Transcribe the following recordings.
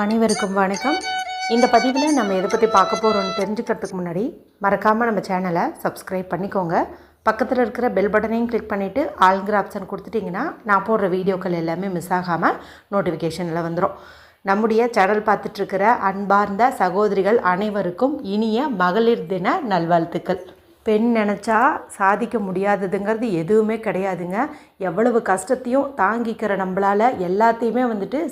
அனைவருக்கும் வணக்கம். இந்த பதிவில் நம்ம எதை பற்றி பார்க்க போகிறோம்னு தெரிஞ்சுக்கிறதுக்கு முன்னாடி மறக்காமல் நம்ம சேனலை சப்ஸ்கிரைப் பண்ணிக்கோங்க. பக்கத்தில் இருக்கிற பெல் பட்டனையும் கிளிக் பண்ணிவிட்டு ஆல்ங்கிற ஆப்ஷன் கொடுத்துட்டிங்கன்னா நான் போடுற வீடியோக்கள் எல்லாமே மிஸ் ஆகாமல் நோட்டிஃபிகேஷனில் வந்துடும். நம்முடைய சேனல் பார்த்துட்ருக்கிற அன்பார்ந்த சகோதரிகள் அனைவருக்கும் இனிய மகளிர் தின நல்வாழ்த்துக்கள். பெண் நினச்சா சாதிக்க முடியாததுங்கிறது எதுவுமே கிடையாதுங்க. எவ்வளவு கஷ்டத்தையும் தாங்கிக்கிற நம்மளால் எல்லாத்தையுமே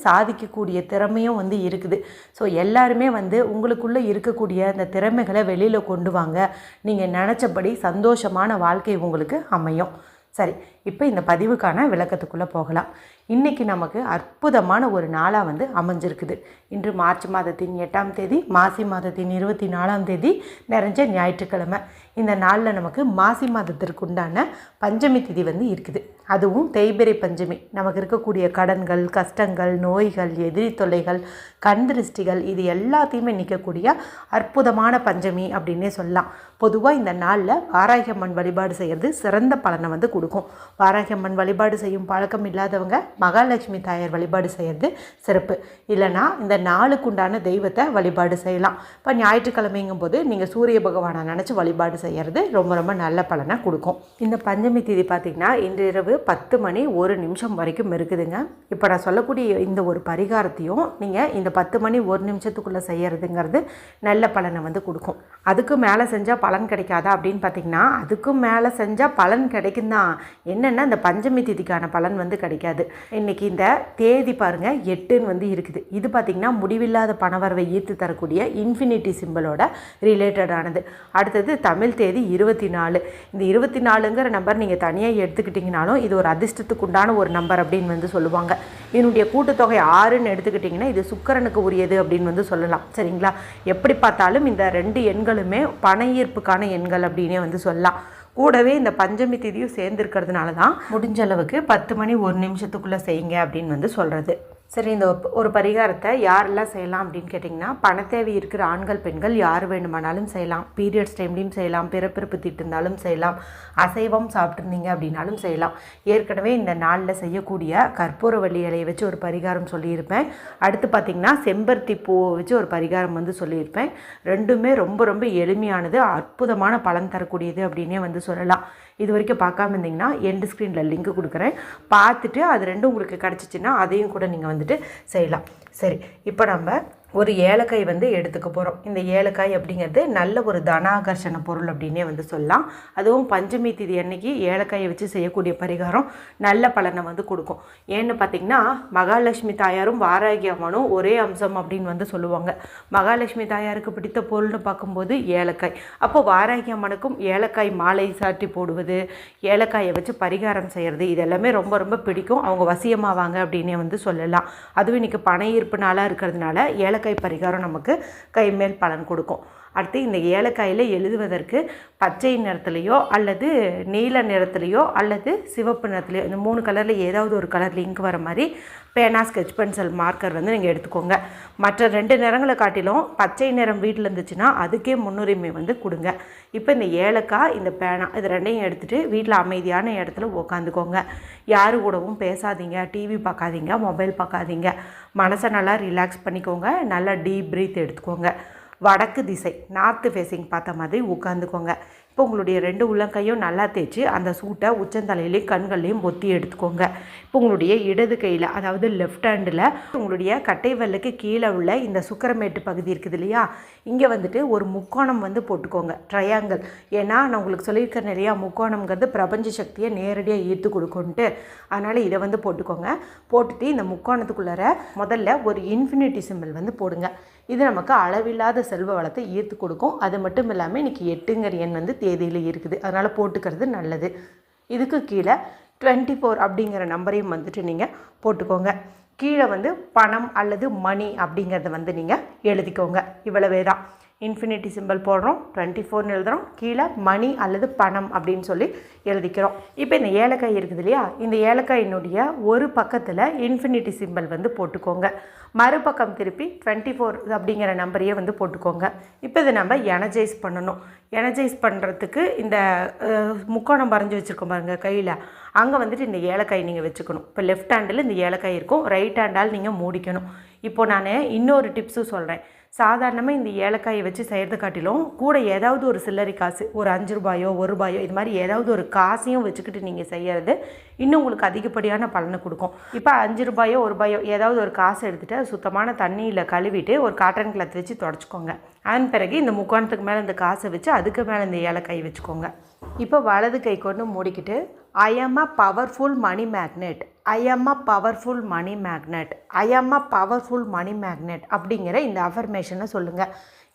சாதிக்கக்கூடிய திறமையும் இருக்குது. ஸோ எல்லாருமே உங்களுக்குள்ளே இருக்கக்கூடிய அந்த திறமைகளை வெளியில் கொண்டு வாங்க. நீங்கள் நினச்சபடி சந்தோஷமான வாழ்க்கை உங்களுக்கு அமையும். சரி, இப்போ இந்த பதிவுக்கான விளக்கத்துக்குள்ளே போகலாம். இன்றைக்கி நமக்கு அற்புதமான ஒரு நாளாக அமைஞ்சிருக்குது. இன்று மார்ச் மாதத்தின் 8ஆம் தேதி, மாசி மாதத்தின் 24ஆம் தேதி, நிறைஞ்ச ஞாயிற்றுக்கிழமை. இந்த நாளில் நமக்கு மாசி மாதத்திற்கு உண்டான பஞ்சமி திதி இருக்குது. அதுவும் தேய்பிறை பஞ்சமி. நமக்கு இருக்கக்கூடிய கடன்கள், கஷ்டங்கள், நோய்கள், எதிரி தொல்லைகள், கண் திருஷ்டிகள் இது எல்லாத்தையுமே நிற்கக்கூடிய அற்புதமான பஞ்சமி அப்படின்னே சொல்லலாம். பொதுவாக இந்த நாளில் வாராகியம்மன் வழிபாடு செய்கிறது சிறந்த பலனை கொடுக்கும். வாராகியம்மன் வழிபாடு செய்யும் பழக்கம் இல்லாதவங்க மகாலட்சுமி தாயார் வழிபாடு செய்கிறது சிறப்பு. இல்லைனா இந்த நாளுக்குண்டான தெய்வத்தை வழிபாடு செய்யலாம். இப்போ ஞாயிற்றுக்கிழமைங்கும் போது நீங்கள் சூரிய பகவானை நினச்சி வழிபாடு செய்கிறது ரொம்ப ரொம்ப நல்ல பலனை கொடுக்கும். இந்த பஞ்சமி திதி பார்த்திங்கன்னா இன்று இரவு 10:01 வரைக்கும் இருக்குதுங்க. இப்போ நான் சொல்லக்கூடிய இந்த ஒரு பரிகாரத்தையும் நீங்கள் இந்த 10:01 செய்கிறதுங்கிறது நல்ல பலனை கொடுக்கும். அதுக்கு மேலே செஞ்சால் பலன் கிடைக்காதா அப்படின்னு பார்த்திங்கன்னா அதுக்கும் மேலே செஞ்சால் பலன் கிடைக்கும் தான். என்னென்னா இந்த பஞ்சமி திதிக்கான பலன் கிடைக்காது. இன்றைக்கி இந்த தேதி பாருங்கள் 8ன்னு இருக்குது. இது பார்த்திங்கன்னா முடிவில்லாத பணவரவை ஈர்த்து தரக்கூடிய இன்ஃபினிட்டி சிம்பிளோட ரிலேட்டடானது. அடுத்தது தமிழ் தேதி 24. இந்த 24ங்கிற நம்பர் நீங்கள் தனியாக எடுத்துக்கிட்டிங்கனாலும் இது ஒரு அதிர்ஷ்டத்துக்கு உண்டான ஒரு நம்பர் அப்படின்னு சொல்லுவாங்க. இதனுடைய கூட்டுத்தொகை 6ன்னு எடுத்துக்கிட்டிங்கன்னா இது சுக்கிரனுக்கு உரியது அப்படின்னு சொல்லலாம். சரிங்களா? எப்படி பார்த்தாலும் இந்த 2 எண்களுமே பண ஈர்ப்புக்கான எண்கள் அப்படின்னே சொல்லலாம். கூடவே இந்த பஞ்சமி திதியும் சேர்ந்துருக்கிறதுனால தான் முடிஞ்ச அளவுக்கு 10:01 செய்யுங்க அப்படின்னு சொல்கிறது. சரி, இந்த ஒரு பரிகாரத்தை யாரெல்லாம் செய்யலாம் அப்படின்னு கேட்டிங்கன்னா பணத்தேவை இருக்கிற ஆண்கள் பெண்கள் யார் வேணுமானாலும் செய்யலாம். பீரியட்ஸ் டைம்லையும் செய்யலாம், பிறப்பிறப்பு தீட்டு இருந்தாலும் செய்யலாம், அசைவம் சாப்பிட்ருந்தீங்க அப்படின்னாலும் செய்யலாம். ஏற்கனவே இந்த நாளில் செய்யக்கூடிய கற்பூரவள்ளி இலையை வச்சு ஒரு பரிகாரம் சொல்லியிருப்பேன். அடுத்து பார்த்திங்கன்னா செம்பருத்தி பூவை வச்சு ஒரு பரிகாரம் சொல்லியிருப்பேன். ரெண்டுமே ரொம்ப ரொம்ப எளிமையானது, அற்புதமான பலன் தரக்கூடியது அப்படின்னே சொல்லலாம். இது வரைக்கும் பார்க்காம இருந்தீங்கன்னா எண்டு ஸ்க்ரீனில் லிங்க் கொடுக்குறேன். பார்த்துட்டு அது ரெண்டும் உங்களுக்கு கிடச்சிச்சின்னா அதையும் கூட நீங்கள் செய்யலாம். சரி, இப்போ நம்ம ஒரு ஏலக்காய் எடுத்துக்க போகிறோம். இந்த ஏலக்காய் அப்படிங்கிறது நல்ல ஒரு தனாகர்ஷண பொருள் அப்படின்னே சொல்லலாம். அதுவும் பஞ்சமி திதி அன்னைக்கு ஏலக்காயை வச்சு செய்யக்கூடிய பரிகாரம் நல்ல பலனை கொடுக்கும். ஏன்னு பார்த்திங்கன்னா மகாலட்சுமி தாயாரும் வாராகி அம்மனும் ஒரே அம்சம் அப்படின்னு சொல்லுவாங்க. மகாலட்சுமி தாயாருக்கு பிடித்த பொருள்னு பார்க்கும்போது ஏலக்காய். அப்போ வாராகி அம்மனுக்கும் ஏலக்காய் மாலை சாட்டி போடுவது, ஏலக்காயை வச்சு பரிகாரம் செய்கிறது இதெல்லாமே ரொம்ப ரொம்ப பிடிக்கும். அவங்க வசியமாவாங்க அப்படின்னே சொல்லலாம். அதுவும் இன்றைக்கி பண ஈர்ப்பு நாளாக இருக்கிறதுனால ஏலக்காய் பரிகாரம் நமக்கு கைமேல் பலன் கொடுக்கும். அடுத்து இந்த ஏலக்காயில் எழுதுவதற்கு பச்சை நிறத்துலையோ அல்லது நீல நிறத்துலையோ அல்லது சிவப்பு நிறத்துலையோ இந்த 3 கலரில் ஏதாவது ஒரு கலரில் இங்கு வர மாதிரி பேனா, ஸ்கெட்ச் பென்சில், மார்க்கர் நீங்கள் எடுத்துக்கோங்க. மற்ற 2 நிறங்களை காட்டிலும் பச்சை நிறம் வீட்டில் இருந்துச்சுன்னா அதுக்கே முன்னுரிமை கொடுங்க. இப்போ இந்த ஏலக்காய், இந்த பேனா இது ரெண்டையும் எடுத்துகிட்டு வீட்டில் அமைதியான இடத்துல உட்காந்துக்கோங்க. யாரு கூடவும் பேசாதீங்க, டிவி பார்க்காதீங்க, மொபைல் பார்க்காதீங்க. மனசை நல்லா ரிலாக்ஸ் பண்ணிக்கோங்க. நல்லா டீப் ப்ரீத் எடுத்துக்கோங்க. வடக்கு திசை நார்த்து ஃபேஸிங் பார்த்த மாதிரி உட்காந்துக்கோங்க. இப்போ உங்களுடைய 2 உள்ளங்கையும் நல்லா தேய்ச்சி அந்த சூட்டை உச்சந்தலையிலையும் கண்கள்லையும் பொத்தி எடுத்துக்கோங்க. இப்போ உங்களுடைய இடது கையில் அதாவது லெஃப்ட் ஹேண்டில் உங்களுடைய கட்டை வெல்லுக்கு கீழே உள்ள இந்த சுக்கரமேட்டு பகுதி இருக்குது இல்லையா, இங்கே ஒரு முக்கோணம் போட்டுக்கோங்க, ட்ரையாங்கிள். ஏன்னா நான் உங்களுக்கு சொல்லியிருக்கேன் இல்லையா, முக்கோணம்ங்கிறது பிரபஞ்ச சக்தியை நேரடியாக ஈர்த்து கொடுக்குன்ட்டு. அதனால் இதை போட்டுக்கோங்க. போட்டுட்டு இந்த முக்கோணத்துக்குள்ளார முதல்ல ஒரு இன்ஃபினிட்டி சிம்பிள் போடுங்க. இது நமக்கு அளவில்லாத செல்வ வளத்தை ஈர்த்து கொடுக்கும். அது மட்டும் இல்லாமல் இன்றைக்கி 8ங்கிற எண் தேதியில் இருக்குது. அதனால் போட்டுக்கிறது நல்லது. இதுக்கு கீழே 24 அப்படிங்கிற நம்பரையும் நீங்கள் போட்டுக்கோங்க. கீழே பணம் அல்லது மணி அப்படிங்கிறத நீங்கள் எழுதிக்கோங்க. இவ்வளவே தான். இன்ஃபினிட்டி சிம்பிள் போடுறோம், 24ன்னு எழுதுகிறோம், கீழே மணி அல்லது பணம் அப்படின்னு சொல்லி எழுதிக்கிறோம். இப்போ இந்த ஏலக்காய் இருக்குது இல்லையா, இந்த ஏலக்காயினுடைய ஒரு பக்கத்தில் இன்ஃபினிட்டி சிம்பிள் போட்டுக்கோங்க. மறுபக்கம் திருப்பி 24 அப்படிங்கிற நம்பரையே போட்டுக்கோங்க. இப்போ இதை நம்ம எனர்ஜைஸ் பண்ணணும். எனர்ஜைஸ் பண்ணுறதுக்கு இந்த முக்கோணம் வரைஞ்சி வச்சுருக்கோம் பாருங்கள் கையில், அங்கே வந்துட்டு இந்த ஏலக்காய் நீங்கள் வச்சுக்கணும். இப்போ லெஃப்ட் ஹேண்டில் இந்த ஏலக்காய் இருக்கும், ரைட் ஹேண்டால் நீங்கள் மூடிக்கணும். இப்போது நான் இன்னொரு டிப்ஸும் சொல்கிறேன். சாதாரணமாக இந்த ஏலக்காயை வச்சு செய்கிறத காட்டிலும் கூட ஏதாவது ஒரு சில்லறை காசு, ஒரு 5 ரூபாயோ 1 ரூபாயோ இது மாதிரி ஏதாவது ஒரு காசையும் வச்சுக்கிட்டு நீங்கள் செய்கிறது இன்னும் உங்களுக்கு அதிகப்படியான பலனை கொடுக்கும். இப்போ 5 ரூபாயோ 1 ரூபாயோ ஏதாவது ஒரு காசை எடுத்துகிட்டு சுத்தமான தண்ணியில் கழுவிட்டு ஒரு காட்டன் கிளாத் வச்சு தொடச்சிக்கோங்க. அதன் பிறகு இந்த முக்கோணத்துக்கு மேலே இந்த காசை வச்சு அதுக்கு மேலே இந்த ஏலக்காய் வச்சுக்கோங்க. இப்போ வலது கை கொண்டு மூடிக்கிட்டு ஐ ஆம் அ பவர்ஃபுல் மணி மேக்னெட், ஐ ஆம் அ பவர்ஃபுல் மணி மேக்னெட், ஐ ஆம் அ பவர்ஃபுல் மணி மேக்னெட் அப்படிங்கிற இந்த அஃபர்மேஷனை சொல்லுங்கள்.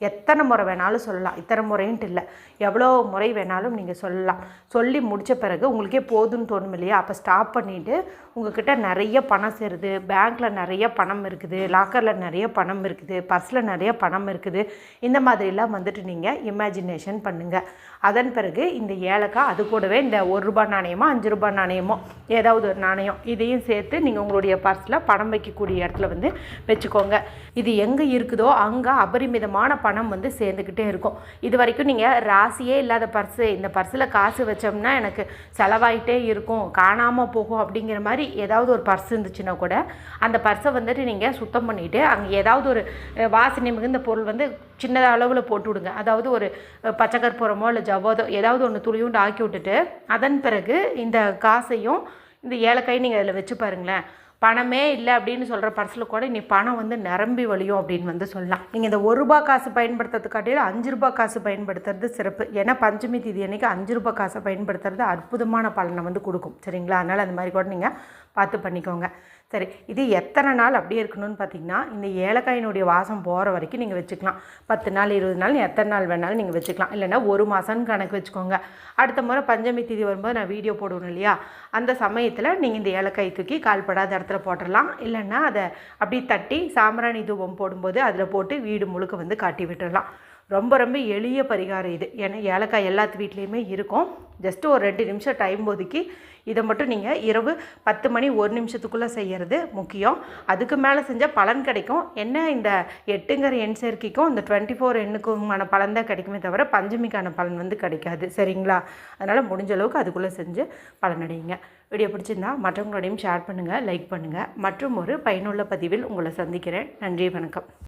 எத்தனை முறை வேணாலும் சொல்லலாம், இத்தனை முறைன்ட்டு இல்லை, எவ்வளோ முறை வேணாலும் நீங்கள் சொல்லலாம். சொல்லி முடித்த பிறகு உங்களுக்கே போதும்னு தோணும் இல்லையா, அப்போ ஸ்டாப் பண்ணிவிட்டு உங்கள்கிட்ட நிறைய பணம் சேருது, பேங்க்கில் நிறைய பணம் இருக்குது, லாக்கரில் நிறைய பணம் இருக்குது, பர்ஸில் நிறைய பணம் இருக்குது, இந்த மாதிரிலாம் வந்துட்டு நீங்கள் இமேஜினேஷன் பண்ணுங்கள். அதன் பிறகு இந்த ஏலக்காய் அது கூடவே இந்த 1 ரூபாய் நாணயமோ 5 ரூபாய் நாணயமோ ஏதாவது ஒரு நாணயம் இதையும் சேர்த்து நீங்கள் உங்களுடைய பர்ஸில் பணம் வைக்கக்கூடிய இடத்துல வந்து வச்சுக்கோங்க. இது எங்கே இருக்குதோ அங்கே அபரிமிதமான பணம் வந்து சேர்ந்துக்கிட்டே இருக்கும். இது வரைக்கும் நீங்கள் ராசியே இல்லாத பர்ஸு, இந்த பர்ஸில் காசு வச்சோம்னா எனக்கு செலவாயிட்டே இருக்கும், காணாமல் போகும் அப்படிங்கிற மாதிரி ஏதாவது ஒரு பர்ஸ் இருந்துச்சுன்னா கூட அந்த பர்ஸை வந்துட்டு நீங்கள் சுத்தம் பண்ணிவிட்டு அங்கே ஏதாவது ஒரு வாசனை மிகுந்த பொருள் வந்து சின்ன அளவில் போட்டு விடுங்க. அதாவது ஒரு பச்சை கற்பூரமோ இல்லை ஜவ்வாதோ ஏதாவது ஒன்று துளியுண்டு ஆக்கி விட்டுட்டு அதன் பிறகு இந்த காசையும் இந்த ஏலக்காய் நீங்கள் அதில் வச்சு பாருங்களேன். பணமே இல்லை அப்படின்னு சொல்கிற பர்ஸில் கூட நீ பணம் வந்து நிரம்பி வழியும் அப்படின்னு வந்து சொல்லலாம். நீங்கள் இந்த 1 ரூபாய் காசு பயன்படுத்துறதுக்காட்டியும் 5 ரூபாய் காசு பயன்படுத்துறது சிறப்பு. ஏன்னா பஞ்சமி தேதி அன்றைக்கி 5 ரூபாய் காசை பயன்படுத்துறது அற்புதமான பலனை வந்து கொடுக்கும். சரிங்களா? அதனால் அந்த மாதிரி கூட நீங்கள் பார்த்து பண்ணிக்கோங்க. சரி, இது எத்தனை நாள் அப்படியே இருக்கணும்னு பார்த்தீங்கன்னா இந்த ஏலக்காயினுடைய வாசம் போகிற வரைக்கும் நீங்கள் வச்சுக்கலாம். 10 நாள் 20 நாள் எத்தனை நாள் வேணாலும் நீங்கள் வச்சுக்கலாம். இல்லைன்னா 1 மாதம்னு கணக்கு வச்சுக்கோங்க. அடுத்த முறை பஞ்சமி தேதி வரும்போது நான் வீடியோ போடுவேன் இல்லையா, அந்த சமயத்தில் நீங்கள் இந்த ஏலக்காய் தூக்கி கால்படாத இடத்துல போட்டுடலாம். இல்லைன்னா அதை அப்படி தட்டி சாம்பிராணி தூபம் போடும்போது அதில் போட்டு வீடு முழுக்க வந்து காட்டி விட்டுடலாம். ரொம்ப ரொம்ப எளிய பரிகாரம் இது. ஏன்னா ஏலக்காய் எல்லாத்து வீட்லேயுமே இருக்கும். ஜஸ்ட்டு ஒரு 2 நிமிஷம் டைம் ஒதுக்கி இதை மட்டும் நீங்கள் இரவு 10 மணி 1 நிமிஷத்துக்குள்ளே செய்கிறது முக்கியம். அதுக்கு மேலே செஞ்சால் பலன் கிடைக்கும். என்ன இந்த 8ங்கிற எண் சேர்க்கைக்கும் இந்த 24 எண்ணுக்குமான பலன் தான் கிடைக்குமே தவிர பஞ்சமிக்கான பலன் வந்து கிடைக்காது. சரிங்களா? அதனால் முடிஞ்ச அளவுக்கு அதுக்குள்ளே செஞ்சு பலனடையுங்க. வீடியோ பிடிச்சிருந்தா மற்றவங்களோடையும் ஷேர் பண்ணுங்கள், லைக் பண்ணுங்கள். மற்றும் ஒரு பயனுள்ள பதிவில் உங்களை சந்திக்கிறேன். நன்றி, வணக்கம்.